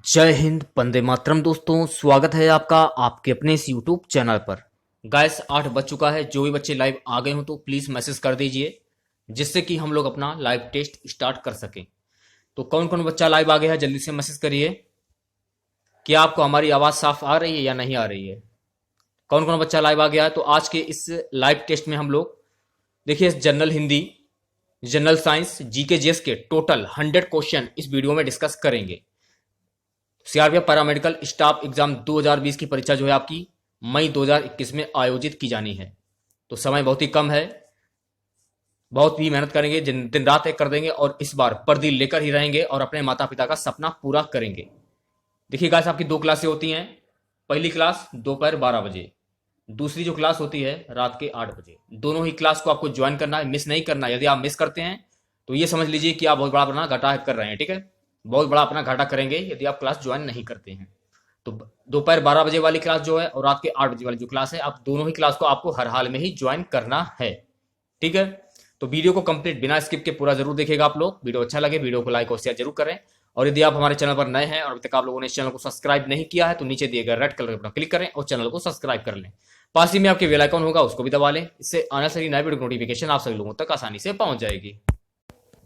जय हिंद, वंदे मातरम। दोस्तों, स्वागत है आपका आपके अपने इस यूट्यूब चैनल पर। गाइस 8 बज चुका है। जो भी बच्चे लाइव आ गए हो तो प्लीज़ मैसेज कर दीजिए, जिससे कि हम लोग अपना लाइव टेस्ट स्टार्ट कर सकें। तो कौन कौन बच्चा लाइव आ गया है, जल्दी से मैसेज करिए। क्या आपको हमारी आवाज़ साफ आ रही है या नहीं आ रही है? कौन कौन बच्चा लाइव आ गया है? तो आज के इस लाइव टेस्ट में हम लोग देखिए general Hindi, general science, GK GS के टोटल 100 क्वेश्चन इस वीडियो में डिस्कस करेंगे। सीआरपीएफ पैरामेडिकल स्टाफ एग्जाम 2020 की परीक्षा जो है आपकी मई 2021 में आयोजित की जानी है। तो समय बहुत ही कम है, बहुत ही मेहनत करेंगे, दिन रात एक कर देंगे और इस बार पर्दी लेकर ही रहेंगे और अपने माता पिता का सपना पूरा करेंगे। देखिए गाइस, आपकी 2 क्लासें होती हैं। पहली क्लास दोपहर 12 बजे, दूसरी जो क्लास होती है रात के 8 बजे। दोनों ही क्लास को आपको ज्वाइन करना है, मिस नहीं करना है। यदि आप मिस करते हैं तो ये समझ लीजिए कि आप बहुत बड़ा अपना घाटा कर रहे हैं। ठीक है, बहुत बड़ा अपना घाटा करेंगे यदि आप क्लास ज्वाइन नहीं करते हैं। तो दोपहर 12 बजे वाली क्लास जो है और रात के 8 बजे वाली जो क्लास है, आप दोनों ही क्लास को आपको हर हाल में ही ज्वाइन करना है। ठीक है, तो वीडियो को कंप्लीट बिना स्किप के पूरा जरूर देखिएगा आप लोग। वीडियो अच्छा लगे वीडियो को लाइक और शेयर जरूर करें। और यदि आप हमारे चैनल पर नए हैं और अभी तक आप लोगों ने इस चैनल को सब्सक्राइब नहीं किया है तो नीचे दिए गए रेड कलर पर क्लिक करें और चैनल को सब्सक्राइब कर लें। पास ही में आपके बेल आइकन होगा, उसको भी दबा लें। इससे आने वाली नई वीडियो नोटिफिकेशन आप सभी लोगों तक आसानी से पहुंच जाएगी।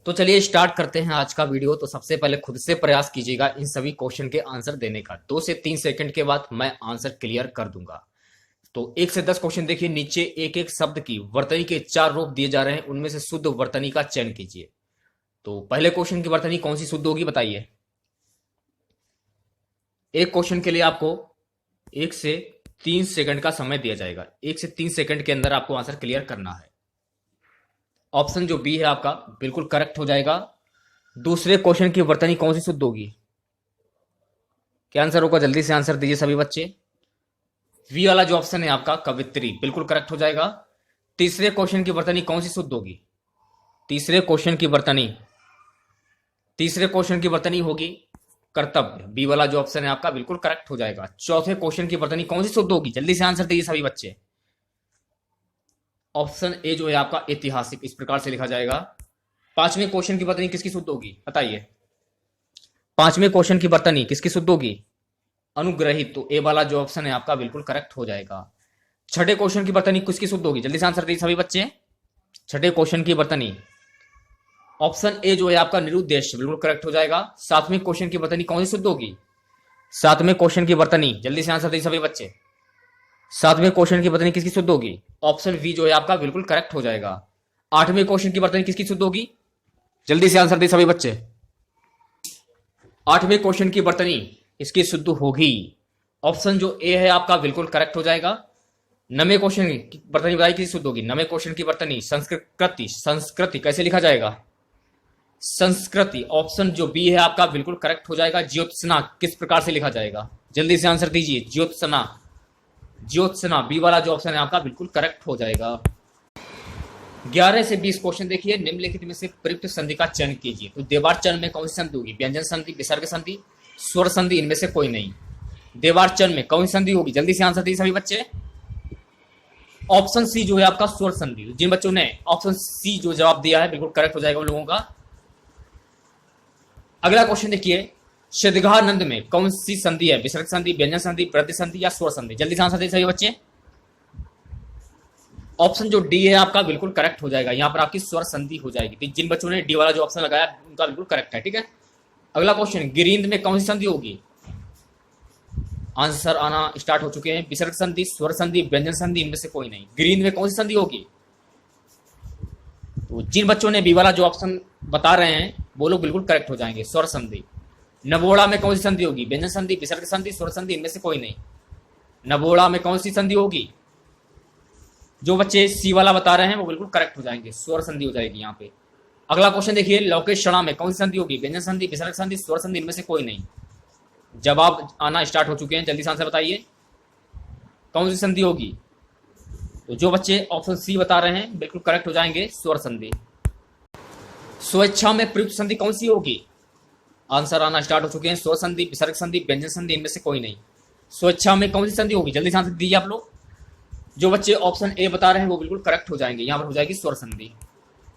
तो चलिए स्टार्ट करते हैं आज का वीडियो। तो सबसे पहले खुद से प्रयास कीजिएगा इन सभी क्वेश्चन के आंसर देने का। 2 से 3 सेकंड के बाद मैं आंसर क्लियर कर दूंगा। तो 1 से 10 क्वेश्चन देखिए, नीचे एक एक शब्द की वर्तनी के 4 रूप दिए जा रहे हैं, उनमें से शुद्ध वर्तनी का चयन कीजिए। तो पहले क्वेश्चन की वर्तनी कौन सी शुद्ध होगी बताइए। एक क्वेश्चन के लिए आपको 1 से 3 सेकंड का समय दिया जाएगा। 1 से 3 सेकंड के अंदर आपको आंसर क्लियर करना है। ऑप्शन जो बी है आपका बिल्कुल करेक्ट हो जाएगा। दूसरे क्वेश्चन की वर्तनी कौन सी शुद्ध होगी? क्या आंसर होगा? जल्दी से आंसर दीजिए सभी बच्चे। वी वाला जो ऑप्शन है आपका कवित्री बिल्कुल करेक्ट हो जाएगा। तीसरे क्वेश्चन की वर्तनी कौन सी शुद्ध होगी? तीसरे क्वेश्चन की वर्तनी होगी कर्तव्य। बी वाला जो ऑप्शन है आपका बिल्कुल करेक्ट हो जाएगा। चौथे क्वेश्चन की वर्तनी कौन सी शुद्ध होगी? जल्दी से आंसर दीजिए सभी बच्चे। ऑप्शन ए जो है आपका ऐतिहासिक, इस प्रकार से लिखा जाएगा। पांचवें क्वेश्चन की वर्तनी किसकी शुद्ध होगी बताइए। पांचवें क्वेश्चन की वर्तनी किसकी शुद्ध होगी? अनुग्रहित। तो ए वाला जो ऑप्शन है आपका बिल्कुल करेक्ट हो जाएगा। छठे क्वेश्चन की वर्तनी किसकी शुद्ध होगी? जल्दी से आंसर दीजिए सभी बच्चे। छठे क्वेश्चन की वर्तनी ऑप्शन ए जो है आपका निरुद्देश्य बिल्कुल करेक्ट हो जाएगा। सातवें क्वेश्चन की वर्तनी कौन सी शुद्ध होगी? सातवें क्वेश्चन की वर्तनी, जल्दी से आंसर दीजिए सभी बच्चे। सातवें क्वेश्चन की वर्तनी किसकी शुद्ध होगी? ऑप्शन वी जो है आपका बिल्कुल करेक्ट हो जाएगा। आठवें क्वेश्चन की वर्तनी किसकी शुद्ध होगी? जल्दी से आंसर दीजिए सभी बच्चे। आठवें क्वेश्चन की वर्तनी इसकी शुद्ध होगी। ऑप्शन जो ए है आपका बिल्कुल करेक्ट हो जाएगा। नवें क्वेश्चन की वर्तनी बताइए किसकी शुद्ध होगी? नवें क्वेश्चन की वर्तनी संस्कृति कैसे लिखा जाएगा? संस्कृति। ऑप्शन जो बी है आपका बिल्कुल करेक्ट हो जाएगा। ज्योत्सना किस प्रकार से लिखा जाएगा? जल्दी से आंसर दीजिए। ज्योत्सना बी वाला जो ऑप्शन है आपका बिल्कुल करेक्ट हो जाएगा। 11 से 20 क्वेश्चन देखिए, निम्नलिखित में से प्रयुक्त संधि का चयन कीजिए। तो देवार चरण में कौन सी संधि होगी? व्यंजन संधि, विसर्ग संधि, स्वर संधि, इनमें से कोई नहीं। देवार चरण में कौन सी संधि होगी? जल्दी से आंसर दीजिए सभी बच्चे। ऑप्शन सी जो है आपका स्वर संधि। जिन बच्चों ने ऑप्शन सी जो जवाब दिया है बिल्कुल करेक्ट हो जाएगा उन लोगों का। अगला क्वेश्चन देखिए, शतघानंद में कौन सी संधि है? विसर्ग संधि, व्यंजन संधि, वृद्धि संधि या स्वर संधि? जल्दी से आंसर दीजिए सभी बच्चे। ऑप्शन जो डी है आपका बिल्कुल करेक्ट हो जाएगा। यहां पर आपकी स्वर संधि हो जाएगी। जिन बच्चों ने डी वाला जो ऑप्शन लगाया उनका बिल्कुल करेक्ट है। ठीक है, अगला क्वेश्चन, गिरिंद में कौन सी संधि होगी? आंसर आना स्टार्ट हो चुके हैं। विसर्ग संधि, स्वर संधि, व्यंजन संधि, इनमें से कोई नहीं। गिरिंद में कौन सी संधि होगी? तो जिन बच्चों ने बी वाला जो ऑप्शन बता रहे हैं वो लोग बिल्कुल करेक्ट हो जाएंगे, स्वर संधि। नवोड़ा में कौन सी संधि होगी? व्यंजन संधि, विसर्ग संधि, स्वर संधि, इनमें से कोई नहीं। नवोड़ा में कौन सी संधि होगी? जो बच्चे सी वाला बता रहे हैं वो बिल्कुल करेक्ट हो जाएंगे, स्वर संधि हो जाएगी यहाँ पे। अगला क्वेश्चन देखिए, लौकेशणा में कौन सी संधि होगी? व्यंजन संधि, विसर्ग संधि, स्वर संधि, इनमें से कोई नहीं। जवाब आना स्टार्ट हो चुके हैं, जल्दी से आंसर बताइए कौन सी संधि होगी। तो जो बच्चे ऑप्शन सी बता रहे हैं बिल्कुल करेक्ट हो जाएंगे, स्वर संधि। स्वेच्छा में प्रयुक्त संधि कौन सी होगी? आंसर आना स्टार्ट हो चुके हैं। स्वर संधि, विसर्ग संधि, व्यंजन संधि, इनमें से कोई नहीं। स्वेच्छा में कौन सी संधि होगी? जल्दी से आंसर दीजिए आप लोग। जो बच्चे ऑप्शन ए बता रहे हैं वो बिल्कुल करेक्ट हो जाएंगे, यहां पर हो जाएगी स्वर संधि।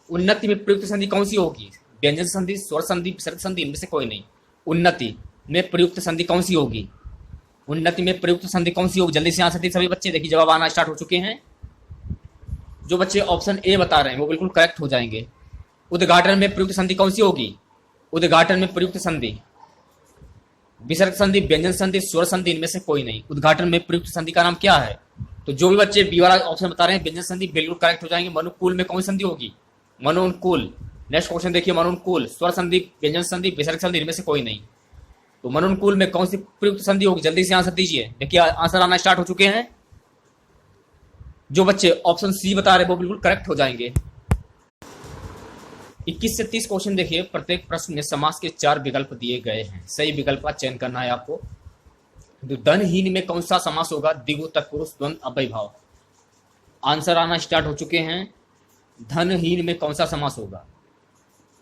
उन्नति में प्रयुक्त संधि कौन सी होगी? व्यंजन संधि, स्वर संधि, विसर्ग संधि, इनमें से कोई नहीं। उन्नति में प्रयुक्त संधि कौन सी होगी? उन्नति में प्रयुक्त संधि कौन सी होगी? जल्दी से आंसर दीजिए सभी बच्चे। देखिए जवाब आना स्टार्ट हो चुके हैं। जो बच्चे ऑप्शन ए बता रहे हैं वो बिल्कुल करेक्ट हो जाएंगे। उद्घाटन में प्रयुक्त संधि कौन सी होगी? उद्घाटन में प्रयुक्त संधि विसर्ग संधि, व्यंजन संधि, स्वर संधि, इनमें से कोई नहीं। उद्घाटन में प्रयुक्त संधि का नाम क्या है? तो जो भी बच्चे बी वाला ऑप्शन बता रहे हैं व्यंजन संधि, बिल्कुल करेक्ट हो जाएंगे। मनुकुल में कौन सी संधि होगी? मनोनुकूल। नेक्स्ट क्वेश्चन देखिए, मनोनुकूल, स्वर संधि, व्यंजन संधि, विसर्ग संधि, इनमें से कोई नहीं। तो मनोनुकूल में कौन सी प्रयुक्त संधि होगी? जल्दी से आंसर दीजिए। देखिए आंसर आना स्टार्ट हो चुके हैं। जो बच्चे ऑप्शन सी बता रहे हैं वो बिल्कुल करेक्ट हो जाएंगे। 21 से 30 क्वेश्चन देखिए। प्रत्येक प्रश्न में समास के 4 विकल्प दिए गए हैं। सही विकल्प का चयन करना है आपको। तो धनहीन में कौन सा समास होगा? द्विगु, तत्पुरुष, द्वंद, अव्ययभाव। आंसर आना स्टार्ट हो चुके हैं। धनहीन में कौन सा समास होगा?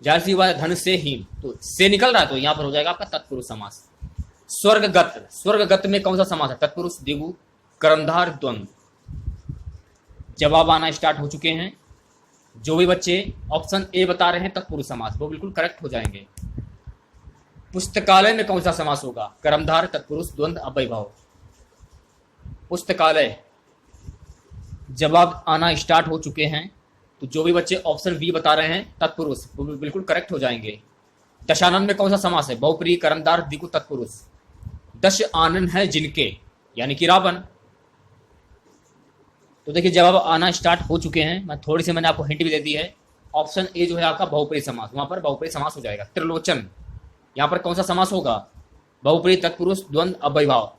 जाहिर सी बात है, धन से हीन, तो से निकल रहा है तो यहां पर हो जाएगा आपका तत्पुरुष समास। स्वर्गगत, स्वर्गगत में कौन सा समास है? तत्पुरुष, द्विगु, कर्मधार, द्वंद। जवाब आना स्टार्ट हो चुके हैं। जो भी बच्चे ऑप्शन ए बता रहे हैं तत्पुरुष समास, वो बिल्कुल करेक्ट हो जाएंगे। पुस्तकालय में कौन सा समास होगा? कर्मधार, तत्पुरुष, द्वंद, अव्ययभाव। पुस्तकालय, जवाब आना स्टार्ट हो चुके हैं। तो जो भी बच्चे ऑप्शन बी बता रहे हैं तत्पुरुष, वो बिल्कुल करेक्ट हो जाएंगे। दशानन में कौन सा समास है? बहुप्रिय, कर्मधार, द्विगु, तत्पुरुष। दश आनन है जिनके, यानी कि रावण। तो देखिए जवाब आना स्टार्ट हो चुके हैं। मैंने आपको हिंट भी दे दी है। ऑप्शन ए जो है आपका बहुप्रिय समास, वहां पर बहुप्रिय समास हो जाएगा। त्रिलोचन, यहां पर कौन सा समास होगा? बहुप्रिय, तत्पुरुष, द्वंद, अव्ययभाव।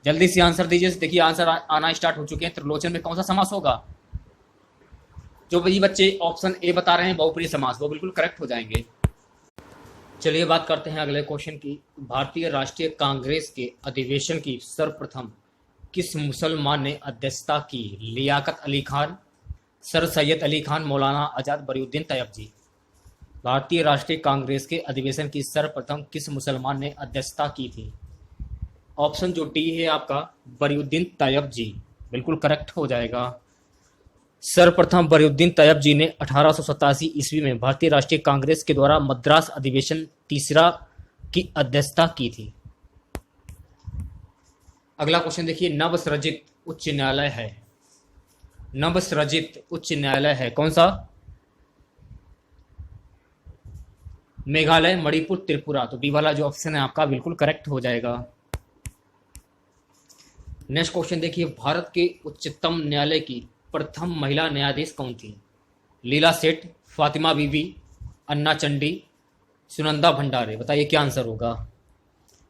जल्दी से आंसर दीजिए। देखिए आंसर आना स्टार्ट हो चुके हैं। त्रिलोचन में कौन सा समास होगा? जो भी बच्चे ऑप्शन ए बता रहे हैं बहुप्रिय समास, वो बिल्कुल करेक्ट हो जाएंगे। चलिए बात करते हैं अगले क्वेश्चन की। भारतीय राष्ट्रीय कांग्रेस के अधिवेशन की सर्वप्रथम किस मुसलमान ने अध्यक्षता की? लियाकत अली खान, सर सैयद अली खान, मौलाना आजाद बरीउद्दीन तैयब जी। भारतीय राष्ट्रीय कांग्रेस के अधिवेशन की सर्वप्रथम किस मुसलमान ने अध्यक्षता की थी? ऑप्शन जो डी है आपका बरीउद्दीन तैयब जी, बिल्कुल करेक्ट हो जाएगा। सर्वप्रथम बरीउद्दीन तैयब जी ने 1887 ईस्वी में भारतीय राष्ट्रीय कांग्रेस के द्वारा मद्रास अधिवेशन तीसरा की अध्यक्षता की थी। अगला क्वेश्चन देखिए। नवसृजित उच्च न्यायालय है, नवसृजित उच्च न्यायालय है कौन सा? मेघालय, मणिपुर, त्रिपुरा। तो बी वाला जो ऑप्शन है आपका बिल्कुल करेक्ट हो जाएगा। नेक्स्ट क्वेश्चन देखिए। भारत के उच्चतम न्यायालय की प्रथम महिला न्यायाधीश कौन थी? लीला सेठ, फातिमा बीबी, अन्ना चंडी, सुनंदा भंडारे। बताइए क्या आंसर होगा?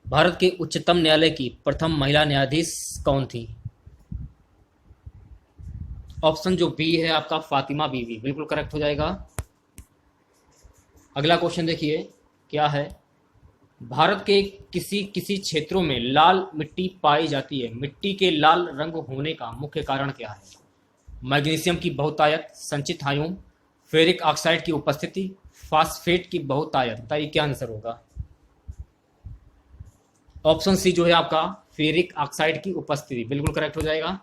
भारत के उच्चतम न्यायालय की प्रथम महिला न्यायाधीश कौन थी? ऑप्शन जो बी है आपका फातिमा बीबी, बिल्कुल करेक्ट हो जाएगा। अगला क्वेश्चन देखिए क्या है। भारत के किसी किसी क्षेत्रों में लाल मिट्टी पाई जाती है। मिट्टी के लाल रंग होने का मुख्य कारण क्या है? मैग्नीशियम की बहुतायत, संचित आयन, फेरिक ऑक्साइड की उपस्थिति, फास्फेट की बहुतायत। बताइए क्या आंसर होगा? ऑप्शन सी जो है आपका फेरिक ऑक्साइड की उपस्थिति, बिल्कुल करेक्ट हो जाएगा।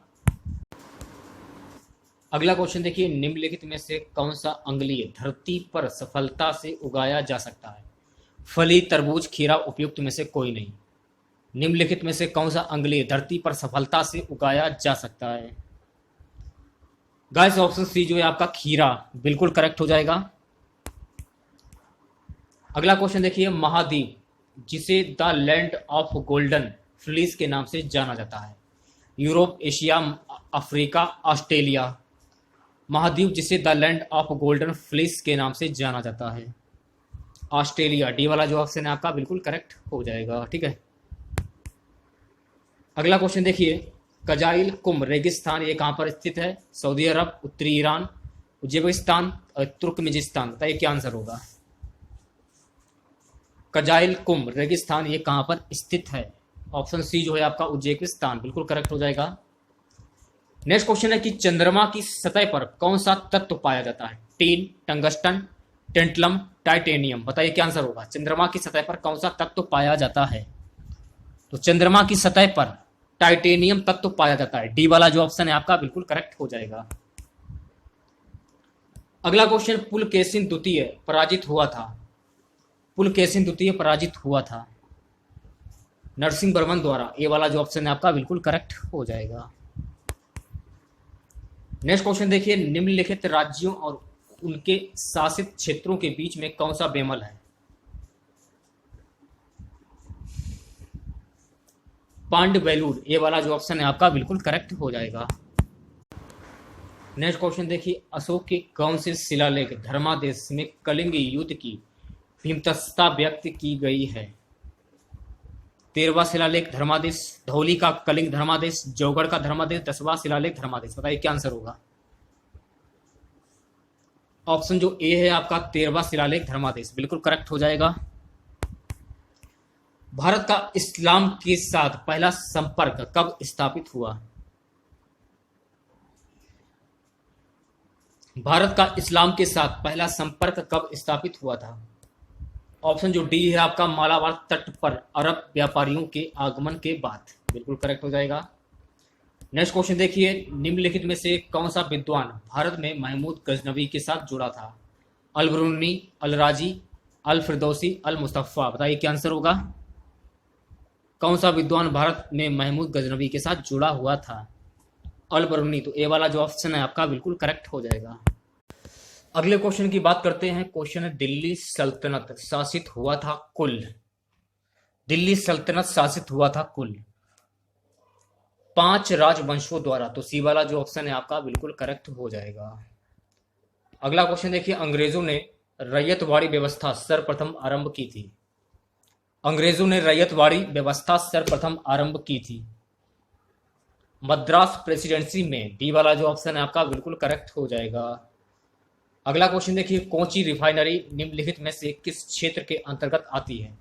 अगला क्वेश्चन देखिए। निम्नलिखित में से कौन सा अंगलीय धरती पर सफलता से उगाया जा सकता है? फली, तरबूज, खीरा, उपयुक्त में से कोई नहीं। निम्नलिखित में से कौन सा अंगलीय धरती पर सफलता से उगाया जा सकता है? गाइस ऑप्शन सी जो है आपका खीरा, बिल्कुल करेक्ट हो जाएगा। अगला क्वेश्चन देखिए। महाद्वीप जिसे the land of golden fleece के नाम से जाना जाता है। Europe, Asia, Africa, Australia. महाद्वीप जिसे the land of golden fleece के नाम से जाना जाता है ऑस्ट्रेलिया। डी वाला जो ऑप्शन है आपका बिल्कुल करेक्ट हो जाएगा। ठीक है। अगला क्वेश्चन देखिए। कजाइल कुम रेगिस्तान ये कहां पर स्थित है? सऊदी अरब, उत्तरी ईरान, उज्बेकिस्तान और तुर्कमेनिस्तान। बताइए क्या आंसर होगा? कजाइल कुम रेगिस्तान ये कहां पर स्थित है? ऑप्शन सी जो है आपका उज्बेकिस्तान, बिल्कुल करेक्ट हो जाएगा। नेक्स्ट क्वेश्चन है कि चंद्रमा की सतह पर कौन सा तत्व पाया जाता है? Tin, tungsten, tantalum, titanium. बताइए क्या आंसर होगा? चंद्रमा की सतह पर कौन सा तत्व पाया जाता है? तो चंद्रमा की सतह पर टाइटेनियम तत्व पाया जाता है। डी वाला जो ऑप्शन है आपका बिल्कुल करेक्ट हो जाएगा। अगला क्वेश्चन। पुलकेशिन द्वितीय पराजित हुआ था। पुलकेशिन द्वितीय पराजित हुआ था? नरसिंह द्वारा। ये वाला जो ऑप्शन है आपका बिल्कुल करेक्ट हो जाएगा। नेक्स्ट क्वेश्चन देखिए, निम्नलिखित राज्यों और उनके शासित क्षेत्रों के बीच में कौन सा बेमल है? पांडवेलूर। ये वाला जो ऑप्शन है आपका बिल्कुल करेक्ट हो जाएगा। नेक्स्ट क्वेश्चन देखिए, अशोक के कौन से शिलालेख धर्मादेश में कलिंग युद्ध की भीमतस्ता व्यक्त की गई है? 13वां शिलालेख धर्मादेश, धौली का कलिंग धर्मादेश, जौगढ़ का धर्मादेश, 10वां शिलालेख धर्मादेश। बताइए क्या आंसर होगा? ऑप्शन जो ए है आपका 13वां शिलालेख धर्मादेश बिल्कुल करेक्ट हो जाएगा। भारत का इस्लाम के साथ पहला संपर्क कब स्थापित हुआ? भारत का इस्लाम के साथ पहला संपर्क कब स्थापित हुआ था? ऑप्शन जो डी है आपका मालाबार तट पर अरब व्यापारियों के आगमन के बाद बिल्कुल करेक्ट हो जाएगा। नेक्स्ट क्वेश्चन देखिए, निम्नलिखित में से कौन सा विद्वान भारत में महमूद गजनवी के साथ जुड़ा था? अल बरूनी, अल राजी, अल फिरदौसी, अल मुस्तफा। बताइए क्या आंसर होगा? कौन सा विद्वान भारत में महमूद गजनवी के साथ जुड़ा हुआ था? अल बरूनी। तो ए वाला जो ऑप्शन है आपका बिल्कुल करेक्ट हो जाएगा। अगले क्वेश्चन की बात करते हैं। क्वेश्चन है, दिल्ली सल्तनत शासित हुआ था कुल? दिल्ली सल्तनत शासित हुआ था कुल 5 राजवंशों द्वारा। तो सी वाला जो ऑप्शन है आपका बिल्कुल करेक्ट हो जाएगा। अगला क्वेश्चन देखिए, अंग्रेजों ने रैयतवाड़ी व्यवस्था सर्वप्रथम आरंभ की थी? अंग्रेजों ने रैयतवाड़ी व्यवस्था सर्वप्रथम आरंभ की थी मद्रास प्रेसिडेंसी में। डी वाला जो ऑप्शन है आपका बिल्कुल करेक्ट हो जाएगा। अगला क्वेश्चन देखिए, कोची रिफाइनरी निम्नलिखित में से किस क्षेत्र के अंतर्गत आती है?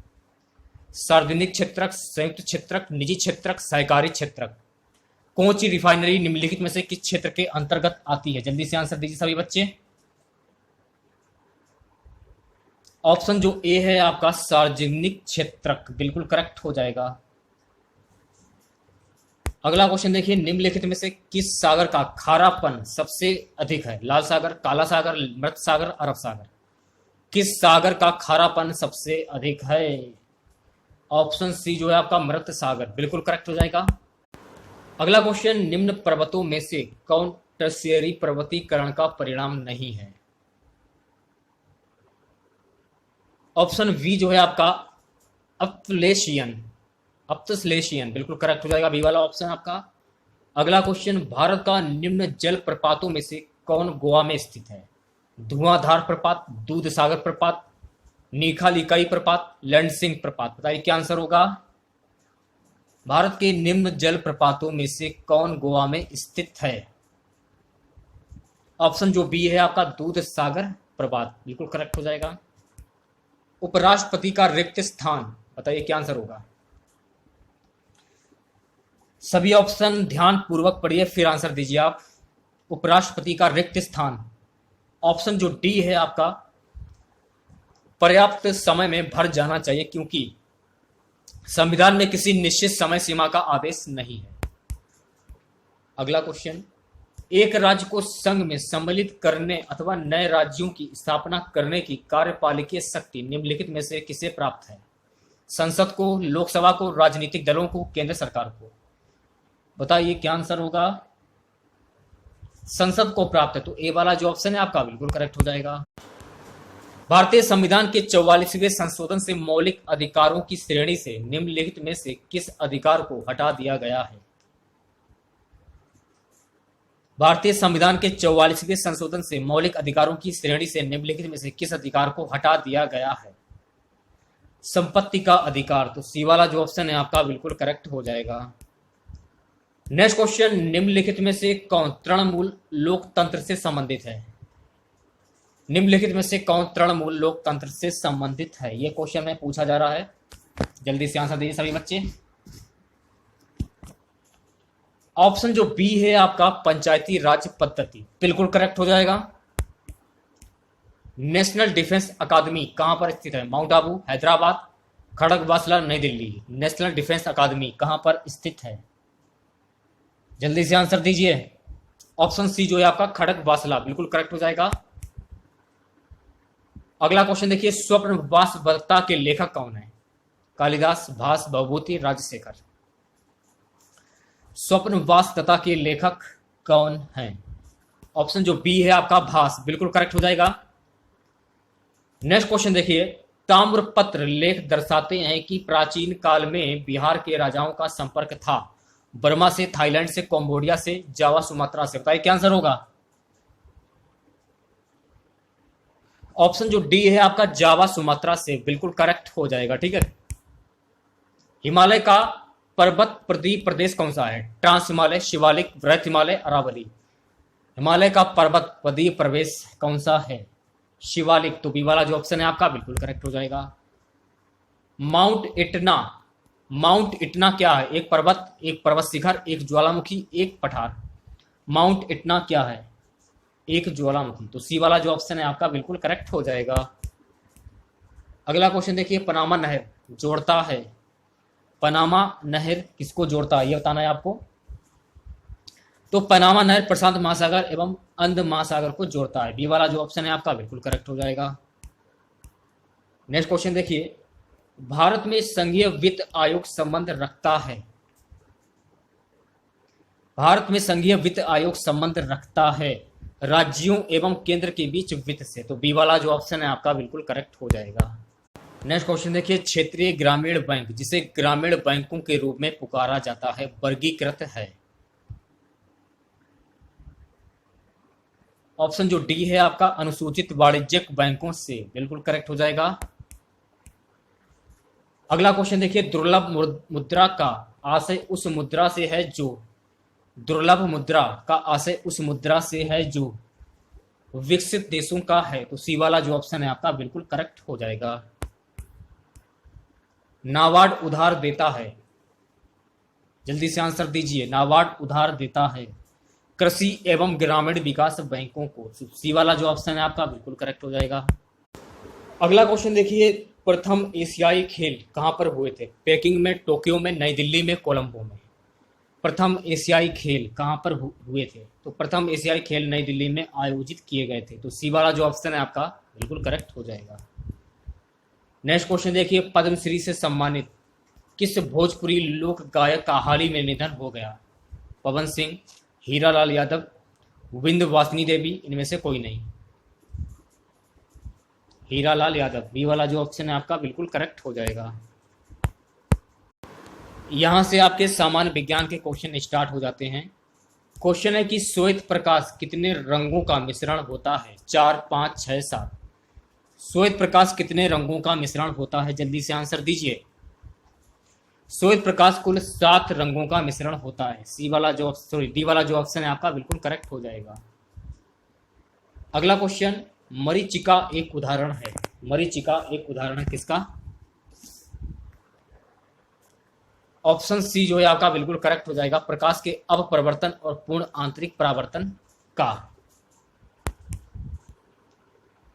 सार्वजनिक क्षेत्रक, संयुक्त क्षेत्रक, निजी क्षेत्रक, सहकारी क्षेत्रक। कोची रिफाइनरी निम्नलिखित में से किस क्षेत्र के अंतर्गत आती है? जल्दी से आंसर दीजिए सभी बच्चे। ऑप्शन जो ए है आपका सार्वजनिक क्षेत्रक बिल्कुल करेक्ट हो जाएगा। अगला क्वेश्चन देखिए, निम्नलिखित में से किस सागर का खारापन सबसे अधिक है? लाल सागर, काला सागर, मृत सागर, अरब सागर। किस सागर का खारापन सबसे अधिक है? ऑप्शन सी जो है आपका मृत सागर बिल्कुल करेक्ट हो जाएगा। अगला क्वेश्चन, निम्न पर्वतों में से कौन टर्शियरी पर्वतीकरण का परिणाम नहीं है? ऑप्शन वी जो है आपका अप्तश्लेशियन बिल्कुल करेक्ट हो जाएगा। बी वाला ऑप्शन आपका। अगला क्वेश्चन, भारत का निम्न जल प्रपातों में से कौन गोवा में स्थित है? धुआंधार प्रपात, दूध सागर प्रपात, नीखालिकाई प्रपात, लैंडसिंग प्रपात। बताइए क्या आंसर होगा? भारत के निम्न जल प्रपातों में से कौन गोवा में स्थित है? ऑप्शन जो बी है आपका दूध सागर प्रपात बिल्कुल करेक्ट हो जाएगा। उपराष्ट्रपति का रिक्त स्थान, बताइए क्या आंसर होगा? सभी ऑप्शन ध्यान पूर्वक पढ़िए फिर आंसर दीजिए आप। उपराष्ट्रपति का रिक्त स्थान, ऑप्शन जो डी है आपका पर्याप्त समय में भर जाना चाहिए, क्योंकि संविधान में किसी निश्चित समय सीमा का आदेश नहीं है। अगला क्वेश्चन, एक राज्य को संघ में सम्मिलित करने अथवा नए राज्यों की स्थापना करने की कार्यपालिकीय शक्ति निम्नलिखित में से किसे प्राप्त है? संसद को, लोकसभा को, राजनीतिक दलों को, केंद्र सरकार को। बताइए क्या आंसर होगा? संसद को प्राप्त है। तो ए वाला जो ऑप्शन है आपका बिल्कुल करेक्ट हो जाएगा। भारतीय संविधान के 44वें संशोधन से मौलिक अधिकारों की श्रेणी से निम्नलिखित में से किस अधिकार को हटा दिया गया है? भारतीय संविधान के 44वें संशोधन से मौलिक अधिकारों की श्रेणी से निम्नलिखित में से किस अधिकार को हटा दिया गया है? संपत्ति का अधिकार। तो सी वाला जो ऑप्शन है आपका बिल्कुल करेक्ट हो जाएगा। नेक्स्ट क्वेश्चन, निम्नलिखित में से कौन तृणमूल लोकतंत्र से संबंधित है? निम्नलिखित में से कौन तृणमूल लोकतंत्र से संबंधित है? यह क्वेश्चन में पूछा जा रहा है। जल्दी से आंसर दीजिए सभी बच्चे। ऑप्शन जो बी है आपका पंचायती राज पद्धति बिल्कुल करेक्ट हो जाएगा। नेशनल डिफेंस अकादमी कहां पर स्थित है? माउंट आबू, हैदराबाद, खड़गवासला, नई दिल्ली। नेशनल डिफेंस अकादमी कहां पर स्थित है? जल्दी से आंसर दीजिए। ऑप्शन सी जो है आपका खड़गवासला बिल्कुल करेक्ट हो जाएगा। अगला क्वेश्चन देखिए, स्वप्न वास्तवता के लेखक कौन है? कालिदास, भास, भवभूति, राजशेखर। स्वप्न वास्तवता के लेखक कौन है? ऑप्शन जो बी है आपका भास, बिल्कुल करेक्ट हो जाएगा। नेक्स्ट क्वेश्चन देखिए, ताम्रपत्र लेख दर्शाते हैं कि प्राचीन काल में बिहार के राजाओं का संपर्क था बर्मा से, थाईलैंड से, कंबोडिया से, जावा सुमात्रा से। बताइए क्या आंसर होगा? ऑप्शन जो डी है आपका जावा सुमात्रा से, बिल्कुल करेक्ट हो जाएगा। ठीक है। हिमालय का पर्वत प्रदीप प्रदेश कौन सा है? ट्रांस हिमालय, शिवालिक, वृहत हिमालय, अरावली। हिमालय का पर्वत प्रदीप प्रदेश कौन सा है? शिवालिक। तो बी वाला जो ऑप्शन है आपका बिल्कुल करेक्ट हो जाएगा। माउंट इटना, माउंट इटना क्या है? एक पर्वत शिखर, एक ज्वालामुखी, एक पठार। माउंट इटना क्या है? एक ज्वालामुखी। तो सी वाला जो ऑप्शन है आपका बिल्कुल करेक्ट हो जाएगा। अगला क्वेश्चन देखिए, पनामा नहर जोड़ता है, पनामा नहर किसको जोड़ता है ये बताना है आपको। तो पनामा नहर प्रशांत महासागर एवं अंध महासागर को जोड़ता है। बी वाला जो ऑप्शन है आपका बिल्कुल करेक्ट हो जाएगा। नेक्स्ट क्वेश्चन देखिए, भारत में संघीय वित्त आयोग संबंध रखता है, भारत में संघीय वित्त आयोग संबंध रखता है राज्यों एवं केंद्र के बीच वित्त से। तो बी वाला जो ऑप्शन है आपका बिल्कुल करेक्ट हो जाएगा। नेक्स्ट क्वेश्चन देखिए, क्षेत्रीय ग्रामीण बैंक जिसे ग्रामीण बैंकों के रूप में पुकारा जाता है वर्गीकृत है। ऑप्शन जो डी है आपका अनुसूचित वाणिज्यिक बैंकों से, बिल्कुल करेक्ट हो जाएगा। अगला क्वेश्चन देखिए, दुर्लभ मुद्रा का आशय उस मुद्रा से है जो, दुर्लभ मुद्रा का आशय उस मुद्रा से है जो विकसित देशों का है। तो सी वाला जो ऑप्शन है आपका बिल्कुल करेक्ट हो जाएगा। नाबार्ड उधार देता है, जल्दी से आंसर दीजिए। नाबार्ड उधार देता है कृषि एवं ग्रामीण विकास बैंकों को। सी वाला जो ऑप्शन है आपका बिल्कुल करेक्ट हो जाएगा। अगला क्वेश्चन देखिए, प्रथम एशियाई खेल कहां पर हुए थे? पेकिंग में, टोक्यो में, नई दिल्ली में, कोलंबो में। प्रथम एशियाई खेल कहां पर हुए थे? तो प्रथम एशियाई खेल नई दिल्ली में आयोजित किए गए थे। तो सी वाला जो ऑप्शन है आपका बिल्कुल करेक्ट हो जाएगा। नेक्स्ट क्वेश्चन देखिए, पद्मश्री से सम्मानित किस भोजपुरी लोक गायक का हाल ही में निधन हो गया? पवन सिंह, हीरालाल यादव, विंध्यवासिनी देवी, इनमें से कोई नहीं। हीरालाल यादव, बी वाला जो ऑप्शन है आपका बिल्कुल करेक्ट हो जाएगा। यहां से आपके सामान्य विज्ञान के क्वेश्चन स्टार्ट हो जाते हैं। क्वेश्चन है कि श्वेत प्रकाश कितने रंगों का मिश्रण होता है? 4, 5, 6, 7। श्वेत प्रकाश कितने रंगों का मिश्रण होता है? जल्दी से आंसर दीजिए। श्वेत प्रकाश कुल 7 रंगों का मिश्रण होता है। डी वाला जो ऑप्शन है आपका बिल्कुल करेक्ट हो जाएगा। अगला क्वेश्चन, मरीचिका एक उदाहरण है, मरीचिका एक उदाहरण है किसका? ऑप्शन सी जो है आपका बिल्कुल करेक्ट हो जाएगा, प्रकाश के अपप्रवर्तन और पूर्ण आंतरिक परावर्तन का।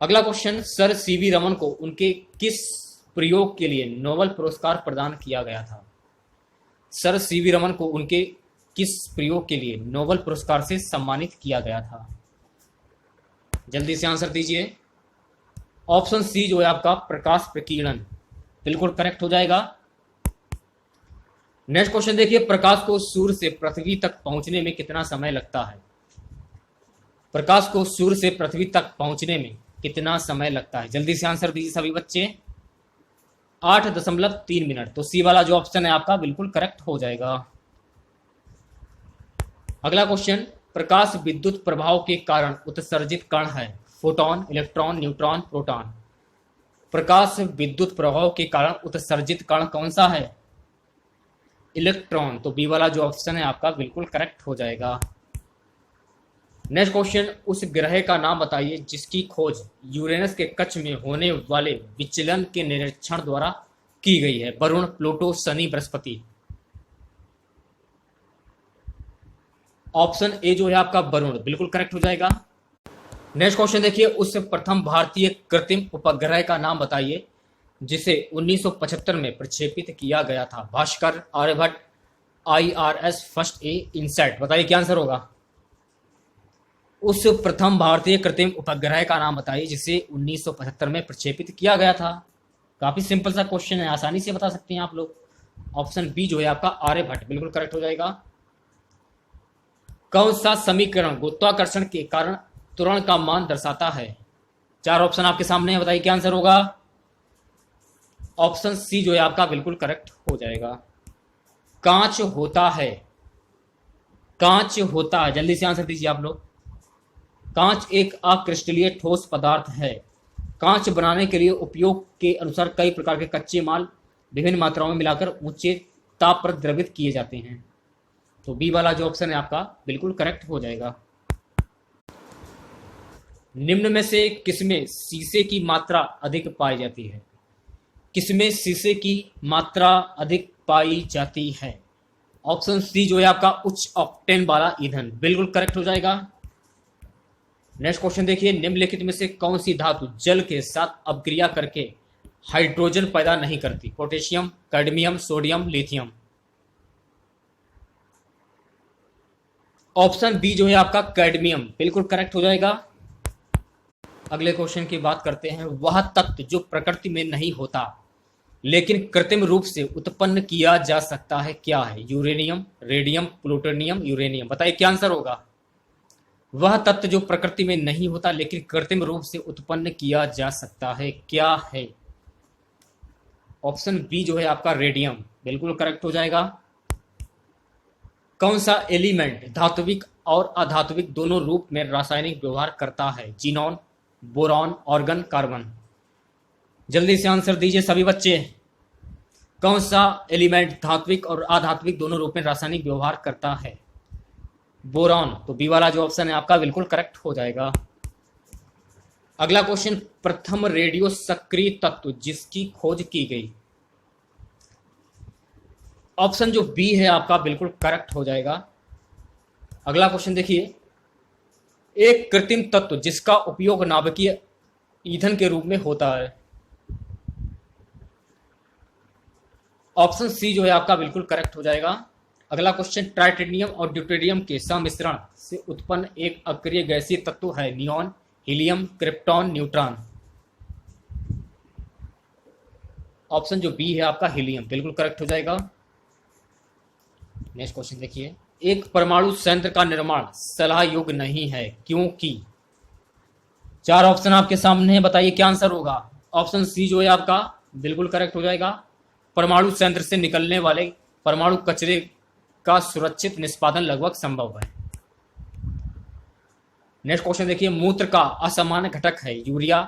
अगला क्वेश्चन, सर सीवी रमन को उनके किस प्रयोग के लिए नोबेल पुरस्कार प्रदान किया गया था? सर सीवी रमन को उनके किस प्रयोग के लिए नोबेल पुरस्कार से सम्मानित किया गया था? जल्दी से आंसर दीजिए। ऑप्शन सी जो है आपका प्रकाश प्रकीर्णन, बिल्कुल करेक्ट हो जाएगा। नेक्स्ट क्वेश्चन देखिए, प्रकाश को सूर्य से पृथ्वी तक पहुंचने में कितना समय लगता है? प्रकाश को सूर्य से पृथ्वी तक पहुंचने में कितना समय लगता है? जल्दी से आंसर दीजिए सभी बच्चे। 8.3 मिनट। तो सी वाला जो ऑप्शन है आपका बिल्कुल करेक्ट हो जाएगा। अगला क्वेश्चन, प्रकाश विद्युत प्रभाव के कारण उत्सर्जित कण है, फोटोन, इलेक्ट्रॉन, न्यूट्रॉन, प्रोटॉन। प्रकाश विद्युत प्रभाव के कारण उत्सर्जित कण कौन सा है? इलेक्ट्रॉन। तो बी वाला जो ऑप्शन है आपका बिल्कुल करेक्ट हो जाएगा। नेक्स्ट क्वेश्चन, उस ग्रह का नाम बताइए जिसकी खोज यूरेनस के कक्ष में होने वाले विचलन के निरीक्षण द्वारा की गई है। Varun, Pluto, Shani, Brihaspati. Option A जो है आपका वरुण, बिल्कुल करेक्ट हो जाएगा। नेक्स्ट क्वेश्चन देखिए, उस प्रथम भारतीय कृत्रिम उपग्रह का नाम बताइए जिसे 1975 में प्रक्षेपित किया गया था। Bhaskar, Aryabhata, IRS, first A, INSAT. बताइए क्या आंसर होगा। उस प्रथम भारतीय कृत्रिम उपग्रह का नाम बताइए जिसे 1975 में प्रक्षेपित किया गया था। काफी सिंपल सा क्वेश्चन है, आसानी से बता सकते हैं आप लोग। ऑप्शन बी जो है आपका आर्यभट्ट बिल्कुल करेक्ट हो जाएगा। कौन सा समीकरण गुरुत्वाकर्षण के कारण त्वरण का मान दर्शाता है? चार ऑप्शन आपके सामने है, बताइए क्या आंसर होगा। ऑप्शन सी जो है आपका बिल्कुल करेक्ट हो जाएगा। कांच होता है, कांच होता है, जल्दी से आंसर दीजिए आप लोग। कांच एक अक्रिस्टलीय ठोस पदार्थ है। कांच बनाने के लिए उपयोग के अनुसार कई प्रकार के कच्चे माल विभिन्न मात्राओं में मिलाकर ऊंचे ताप पर द्रवित किए जाते हैं। तो बी वाला जो ऑप्शन है आपका बिल्कुल करेक्ट हो जाएगा। निम्न में से किसमें शीशे की मात्रा अधिक पाई जाती है? किसमें शीशे की मात्रा अधिक पाई जाती है? ऑप्शन सी जो है आपका उच्च ऑक्टेन वाला ईंधन बिल्कुल करेक्ट हो जाएगा। नेक्स्ट क्वेश्चन देखिए, निम्नलिखित में से कौन सी धातु जल के साथ अपक्रिया करके हाइड्रोजन पैदा नहीं करती? Potassium, cadmium, sodium, lithium. Option B जो है आपका कैडमियम बिल्कुल करेक्ट हो जाएगा। अगले क्वेश्चन की बात करते हैं, वह तत्व जो प्रकृति में नहीं होता लेकिन कृत्रिम रूप से उत्पन्न किया जा सकता है क्या है? Uranium, radium, plutonium, uranium. बताइए क्या आंसर होगा। वह तत्व जो प्रकृति में नहीं होता लेकिन कृत्रिम रूप से उत्पन्न किया जा सकता है क्या है? ऑप्शन बी जो है आपका रेडियम बिल्कुल करेक्ट हो जाएगा। कौन सा एलिमेंट धात्विक और अधात्विक दोनों रूप में रासायनिक व्यवहार करता है? Xenon, boron, organ, carbon. जल्दी से आंसर दीजिए सभी बच्चे। कौन सा एलिमेंट धात्विक और अधात्विक दोनों रूप में रासायनिक व्यवहार करता है? बोरॉन। तो बी वाला जो ऑप्शन है आपका बिल्कुल करेक्ट हो जाएगा। अगला क्वेश्चन, प्रथम रेडियो सक्रिय तत्व जिसकी खोज की गई? ऑप्शन जो बी है आपका बिल्कुल करेक्ट हो जाएगा। अगला क्वेश्चन देखिए, एक कृत्रिम तत्व जिसका उपयोग नाभिकीय ईंधन के रूप में होता है? ऑप्शन सी जो है आपका बिल्कुल करेक्ट हो जाएगा। अगला क्वेश्चन, ट्राइटेनियम और ड्यूटेरियम के सम्मिश्रण से उत्पन्न एक अक्रिय गैसीय तत्व है? Neon, helium, krypton, neutron. Option जो बी है आपका हीलियम बिल्कुल करेक्ट हो जाएगा। नेक्स्ट क्वेश्चन देखिए, एक परमाणु संयंत्र का निर्माण सलाह योग्य नहीं है क्योंकि? चार ऑप्शन आपके सामने है, बताइए क्या आंसर होगा। ऑप्शन सी जो है आपका बिल्कुल करेक्ट हो जाएगा। परमाणु संयंत्र से निकलने वाले परमाणु कचरे का सुरक्षित निष्पादन लगभग संभव है। नेक्स्ट क्वेश्चन देखिए, मूत्र का असामान्य घटक है? Urea,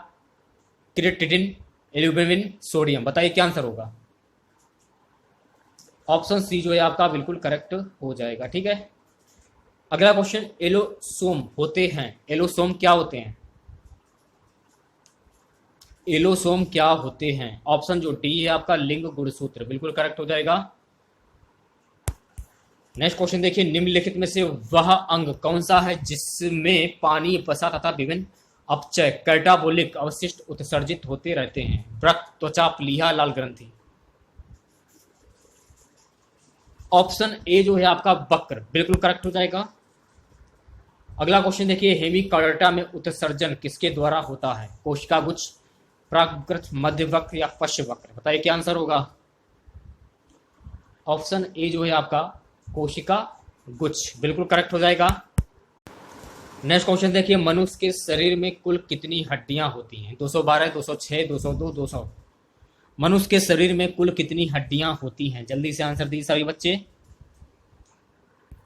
creatinine, albumin, sodium. बताइए क्या आंसर होगा। ऑप्शन सी जो है आपका बिल्कुल करेक्ट हो जाएगा। ठीक है, अगला क्वेश्चन, एलोसोम होते हैं? एलोसोम क्या होते हैं? एलोसोम क्या होते हैं? ऑप्शन जो डी है आपका लिंग गुणसूत्र बिल्कुल करेक्ट हो जाएगा। नेक्स्ट क्वेश्चन देखिए, निम्नलिखित में से वह अंग कौन सा है जिसमें पानी, वसा तथा विभिन्न अपचय कैटाबोलिक अवशिष्ट उत्सर्जित होते रहते हैं? वृक्क, त्वचा, प्लीहा, लाल ग्रंथि। ऑप्शन ए जो है आपका वक्र बिल्कुल करेक्ट हो जाएगा। अगला क्वेश्चन देखिए, हेमिकार्डिया में उत्सर्जन किसके द्वारा होता है? कोशिका गुच्छ, प्रागवृत्त, मध्य वक्र या पश्च वक्र। बताइए क्या आंसर होगा। ऑप्शन ए जो है आपका कोशिका गुच्छ बिल्कुल करेक्ट हो जाएगा। नेक्स्ट क्वेश्चन देखिए, मनुष्य के शरीर में कुल कितनी हड्डियां होती हैं? 212, 206, 202, 200। मनुष्य के शरीर में कुल कितनी हड्डियां होती हैं? जल्दी से आंसर दीजिए सभी बच्चे।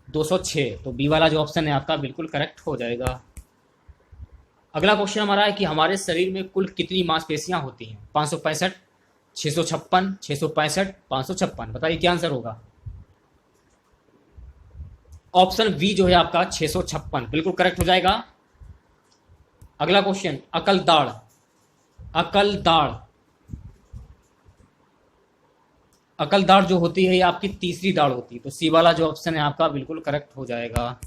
206। तो बी वाला जो ऑप्शन है आपका बिल्कुल करेक्ट हो जाएगा। अगला क्वेश्चन हमारा है कि हमारे शरीर में कुल कितनी मांसपेशियां होती हैं? 565, 656, 665, 556। बताइए क्या आंसर होगा। ऑप्शन बी जो है आपका 656 बिल्कुल करेक्ट हो जाएगा। अगला क्वेश्चन, अकलदाढ़, अकलदाढ़, अकलदाढ़ जो होती है ये आपकी तीसरी दाढ़ होती है। तो सी वाला जो ऑप्शन है आपका बिल्कुल करेक्ट हो जाएगा।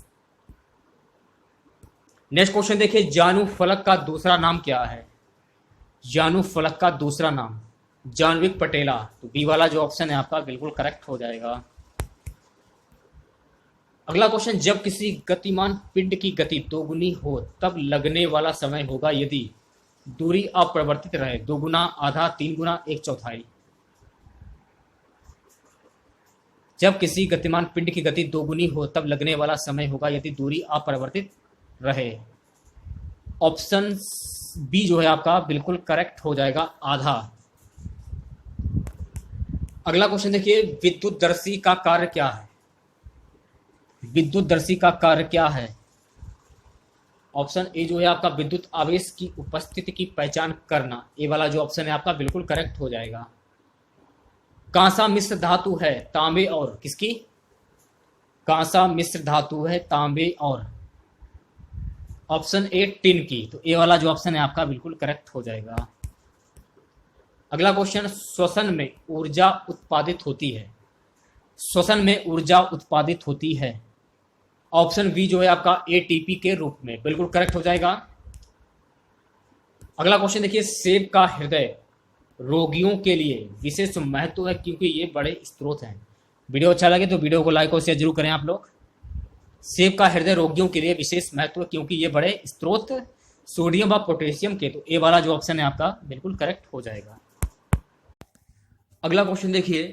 नेक्स्ट क्वेश्चन देखिए, जानू फलक का दूसरा नाम क्या है? जानू फलक का दूसरा नाम जानविक पटेला। तो बी वाला जो ऑप्शन है आपका बिल्कुल करेक्ट हो जाएगा। अगला क्वेश्चन, जब किसी गतिमान पिंड की गति दोगुनी हो तब लगने वाला समय होगा यदि दूरी अपरिवर्तित रहे। दोगुना, आधा, तीन गुना, एक चौथाई। जब किसी गतिमान पिंड की गति दोगुनी हो तब लगने वाला समय होगा यदि दूरी अपरिवर्तित रहे। ऑप्शन बी जो है आपका बिल्कुल करेक्ट हो जाएगा, आधा। अगला क्वेश्चन देखिए, विद्युतदर्शी का कार्य क्या है। विद्युतदर्शी का कार्य क्या है। ऑप्शन ए जो है आपका विद्युत आवेश की उपस्थिति की पहचान करना। ए वाला जो ऑप्शन है आपका बिल्कुल करेक्ट हो जाएगा। कांसा मिश्र धातु है तांबे और किसकी। कांसा मिश्र धातु है तांबे और ऑप्शन ए टिन की। तो ए वाला जो ऑप्शन है आपका बिल्कुल करेक्ट हो जाएगा। अगला क्वेश्चन, श्वसन में ऊर्जा उत्पादित होती है। श्वसन में ऊर्जा उत्पादित होती है। ऑप्शन बी जो है आपका एटीपी के रूप में, बिल्कुल करेक्ट हो जाएगा। अगला क्वेश्चन देखिए, सेब का हृदय रोगियों के लिए विशेष महत्व है क्योंकि ये बड़े स्रोत हैं। वीडियो अच्छा लगे तो वीडियो को लाइक और शेयर जरूर करें आप लोग। सेब का हृदय रोगियों के लिए विशेष महत्व है क्योंकि ये बड़े स्रोत सोडियम व पोटेशियम के। तो ए वाला जो ऑप्शन है आपका बिल्कुल करेक्ट हो जाएगा। अगला क्वेश्चन देखिए,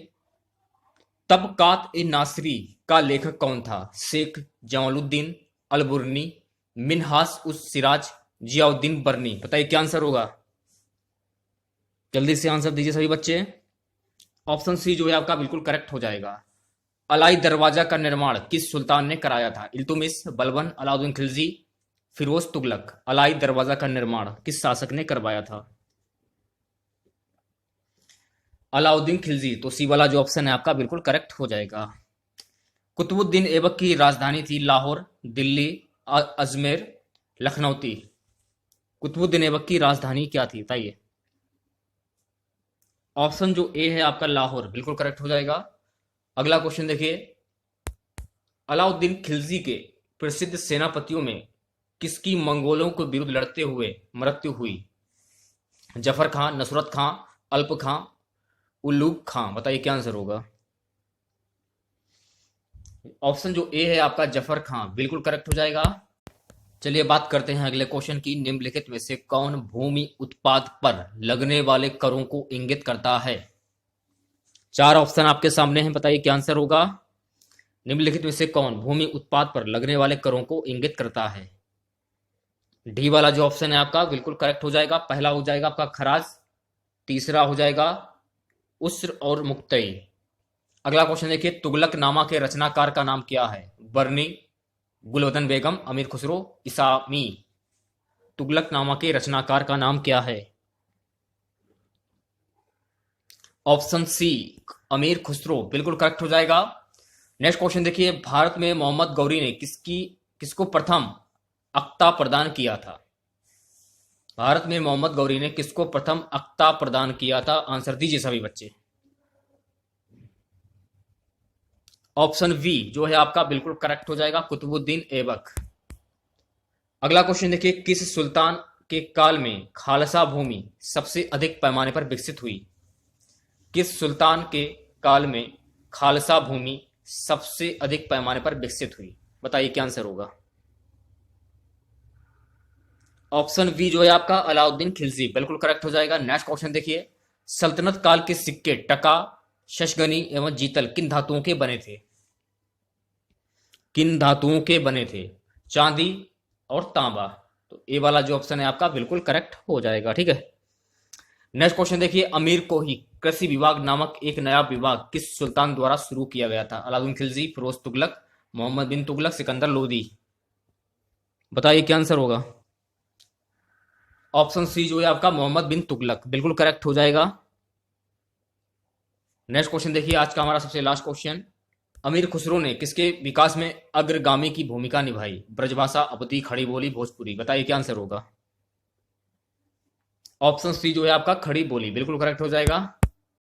तबकात ए नासरी का लेखक कौन था। शेख जमालुद्दीन, अलबुर्नी, मिनहास उस सिराज, जियाउद्दीन बर्नी। बताइए क्या आंसर होगा। जल्दी से आंसर दीजिए सभी बच्चे। ऑप्शन सी जो है आपका बिल्कुल करेक्ट हो जाएगा। अलाई दरवाजा का निर्माण किस सुल्तान ने कराया था। इल्तुमिश, बलबन, अलाउद्दीन खिलजी, फिरोज तुगलक। अलाई दरवाजा का निर्माण किस शासक ने करवाया था। अलाउद्दीन खिलजी। तो सी वाला जो ऑप्शन है आपका बिल्कुल करेक्ट हो जाएगा। कुतुबुद्दीन ऐबक की राजधानी थी लाहौर, दिल्ली, अजमेर, लखनऊती। कुतुबुद्दीन ऐबक की राजधानी क्या थी बताइए। ऑप्शन जो ए है आपका लाहौर, बिल्कुल करेक्ट हो जाएगा। अगला क्वेश्चन देखिए, अलाउद्दीन खिलजी के प्रसिद्ध सेनापतियों में किसकी मंगोलों के विरुद्ध लड़ते हुए मृत्यु हुई। जफर खां, नुसरत खां, अल्प खां, उल्लूग खां। बताइए क्या आंसर होगा। ऑप्शन जो ए है आपका जफर खां, बिल्कुल करेक्ट हो जाएगा। चलिए बात करते हैं अगले क्वेश्चन की। निम्नलिखित में से कौन भूमि उत्पाद पर लगने वाले करों को इंगित करता है। चार ऑप्शन आपके सामने हैं, बताइए क्या आंसर होगा। निम्नलिखित में से कौन भूमि उत्पाद पर लगने वाले करों को इंगित करता है। डी वाला जो ऑप्शन है आपका बिल्कुल करेक्ट हो जाएगा। पहला हो जाएगा आपका खराज, तीसरा हो जाएगा उस्र और मुक्तई। अगला क्वेश्चन देखिए, तुगलकनामा के रचनाकार का नाम क्या है। बर्नी, गुलवदन बेगम, अमीर खुसरो, इसामी। तुगलकनामा के रचनाकार का नाम क्या है। ऑप्शन सी अमीर खुसरो, बिल्कुल करेक्ट हो जाएगा। नेक्स्ट क्वेश्चन देखिए, भारत में मोहम्मद गौरी ने किसको प्रथम अक्ता प्रदान किया था। भारत में मोहम्मद गौरी ने किसको प्रथम अक्ता प्रदान किया था। आंसर दीजिए सभी बच्चे। ऑप्शन वी जो है आपका बिल्कुल करेक्ट हो जाएगा, कुतुबुद्दीन ऐबक। अगला क्वेश्चन देखिए, किस सुल्तान के काल में खालसा भूमि सबसे अधिक पैमाने पर विकसित हुई। किस सुल्तान के काल में खालसा भूमि सबसे अधिक पैमाने पर विकसित हुई। बताइए क्या आंसर होगा। ऑप्शन बी जो है आपका अलाउद्दीन खिलजी, बिल्कुल करेक्ट हो जाएगा। नेक्स्ट क्वेश्चन देखिए, सल्तनत काल के सिक्के टका, शशगनी एवं जीतल किन धातुओं के बने थे। किन धातुओं के बने थे। चांदी और तांबा। तो ए वाला जो ऑप्शन है आपका बिल्कुल करेक्ट हो जाएगा। ठीक है, नेक्स्ट क्वेश्चन देखिए, अमीर को ही कृषि विभाग नामक एक नया विभाग किस सुल्तान द्वारा शुरू किया गया था। अलाउद्दीन खिलजी, फिरोज तुगलक, मोहम्मद बिन तुगलक, सिकंदर लोदी। बताइए क्या आंसर होगा। ऑप्शन सी जो है आपका मोहम्मद बिन तुगलक, बिल्कुल करेक्ट हो जाएगा। नेक्स्ट क्वेश्चन देखिए, आज का हमारा सबसे लास्ट क्वेश्चन, अमीर खुसरो ने किसके विकास में अग्रगामी की भूमिका निभाई। ब्रजभाषा, अवधी, खड़ी बोली, भोजपुरी। बताइए क्या आंसर होगा। ऑप्शन सी जो है आपका खड़ी बोली, बिल्कुल करेक्ट हो जाएगा।